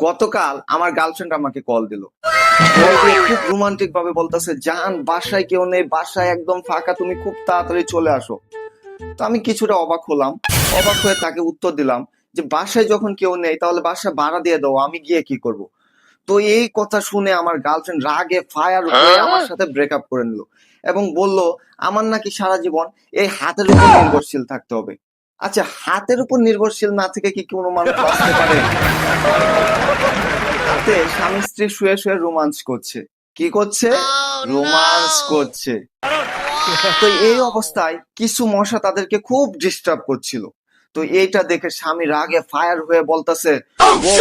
গতকাল আমার গার্লফ্রেন্ড আমাকে কল দিল। খুব রোমান্টিক ভাবে বলতেছে, জান বাসায় কেউ নেই, বাসায় একদম ফাঁকা, তুমি খুব তাড়াতাড়ি চলে আসো। তো আমি কিছুটা অবাক হলাম। অবাক হয়ে তাকে উত্তর দিলাম যে বাসায় যখন কেউ নেই তাহলে বাসা ভাড়া দিয়ে দাও, আমি গিয়ে কি করব। তো এই কথা শুনে আমার গার্লফ্রেন্ড রাগে ফায়ার হয়ে আমার সাথে ব্রেকআপ করে নিল এবং বলল আমার নাকি সারা জীবন এই হাতের উপর নির্ভরশীল থাকতে হবে। আচ্ছা, হাতের উপর নির্ভরশীল না থেকে কি কোনো মানুষ বাঁচতে পারে? রাতে স্বামী স্ত্রী শুয়ে শুয়ে রোমান্স করছে। কি করছে? রোমান্স করছে। তো এই অবস্থায় কিছু মশা তাদেরকে খুব ডিস্টার্ব করছিল। তো এইটা দেখে স্বামী রাগে ফায়ার হয়ে বলতেছে, বউ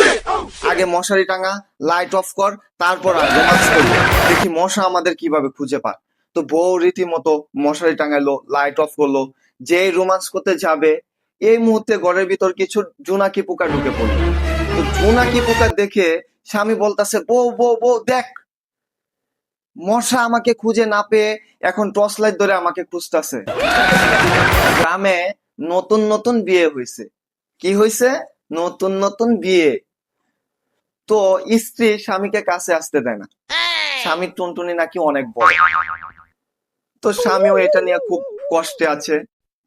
আগে মশারি টাঙা, লাইট অফ কর, তারপর আর রোমান্স করবো, দেখি মশা আমাদের কিভাবে খুঁজে পায়। তো বউ রীতিমতো মশারি টাঙাইলো, লাইট অফ করলো। যেই রোমান্স করতে যাবে এই মুহূর্তে ঘরের ভিতর কিছু জোনাকি পোকা ঢুকে পড়লো। তো জোনাকি পোকা দেখে স্বামী বলতেছে, বউ বউ বউ দেখ, মশা আমাকে খুঁজে না পেয়ে এখন টর্চ লাইট ধরে আমাকে খুঁজতেছে। গ্রামে নতুন নতুন বিয়ে হয়েছে। কি হয়েছে? নতুন নতুন বিয়ে। তো স্ত্রী স্বামীকে কাছে আসতে দেয় না, স্বামীর টুনটুনি নাকি অনেক বড়। তো স্বামীও এটা নিয়ে খুব কষ্টে আছে।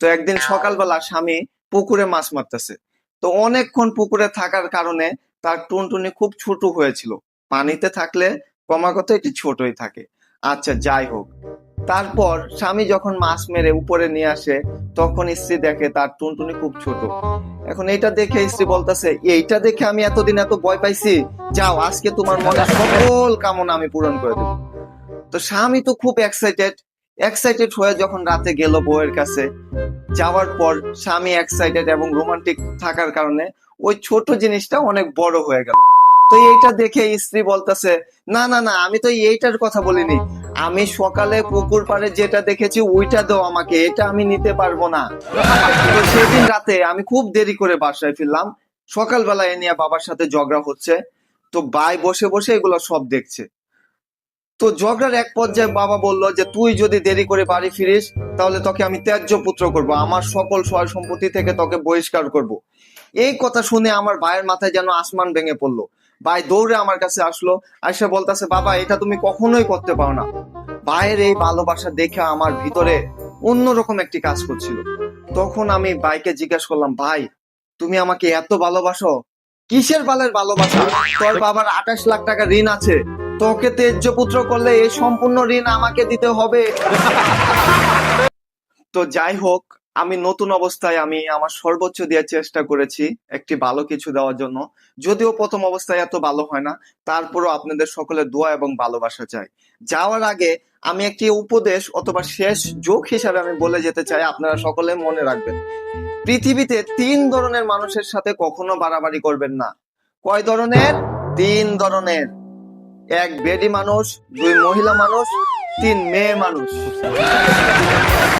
তো একদিন সকালবেলা স্বামী পুকুরে মাছ মারতেছে। তো অনেকক্ষণ পুকুরে থাকার কারণে তার টুনটুনি খুব ছোট হয়েছিল। পানিতে থাকলে ক্রমাগত এটি ছোটই থাকে। আচ্ছা, যাই হোক। তারপর স্বামী যখন মাছ মেরে উপরে নিয়ে আসে তখন স্ত্রী দেখে তার টুনটুনি খুব ছোট। এখন এটা দেখে স্ত্রী বলতেছে, এইটা দেখে আমি এতদিন এত ভয় পাইছি, যাও আজকে তোমার মনের সকল কামনা আমি পূরণ করে দেবো। তো স্বামী তো খুব এক্সাইটেড। এক্সাইটেড হয়ে যখন রাতে গেল বউয়ের কাছে, যাওয়ার পর স্বামী এক্সাইটেড এবং রোমান্টিক থাকার কারণে ওই ছোট জিনিসটা অনেক বড় হয়ে গেল। তো এইটা দেখে স্ত্রী বলতেছে, না না না, আমি তো এইটার কথা বলিনি, আমি সকালে পুকুর পাড়ে যেটা দেখেছি ওইটা দাও আমাকে, এটা আমি নিতে পারবো না। তো সেদিন রাতে আমি খুব দেরি করে বাসায় ফিরলাম। সকালবেলা এ নিয়ে বাবার সাথে ঝগড়া হচ্ছে। তো ভাই বসে বসে এগুলো সব দেখছে। তো ঝগড়ার এক পর্যায়ে বাবা বলল যে তুই যদি দেরি করে বাড়ি ফিরিস তাহলে তোকে আমি ত্যায্য পুত্র করব, আমার সকল সয় সম্পত্তি থেকে তোকে বহিষ্কার করব। এই কথা শুনে আমার ভাইয়ের মাথায় যেন আসমান ভেঙে পড়লো। ভাই দৌড়ে আমার কাছে আসলো, আইসা বলতেছে, বাবা এটা তুমি কখনোই করতে পারো না। ভাইয়ের এই ভালোবাসা দেখে আমার ভিতরে অন্যরকম একটি কাজ করছিল। তখন আমি ভাইকে জিজ্ঞাসা করলাম, ভাই তুমি আমাকে এত ভালোবাসো? কিসের বালের ভালোবাসা? তোর বাবার 28 লাখ টাকা ঋণ আছে, তোকে তেজ্য পুত্র করলে এই সম্পূর্ণ ঋণ আমাকে দিতে হবে। তো যাই হোক, আমি নতুন অবস্থায় আমি আমার সর্বোচ্চ দেওয়ার চেষ্টা করেছি একটি ভালো কিছু দেওয়ার জন্য। যদিও প্রথম অবস্থায় এত ভালো হয় না, তারপরও আপনাদের সকলের দোয়া এবং ভালোবাসা চাই। যাওয়ার আগে আমি একটি উপদেশ অথবা শেষ যোগ হিসাবে আমি বলে যেতে চাই, আপনারা সকলে মনে রাখবেন। পৃথিবীতে 3 ধরনের মানুষের সাথে কখনো বাড়াবাড়ি করবেন না। কয় ধরনের? 3 ধরনের। 1 বেডি মানুষ, 2 মহিলা মানুষ, 3 মেয়ে মানুষ।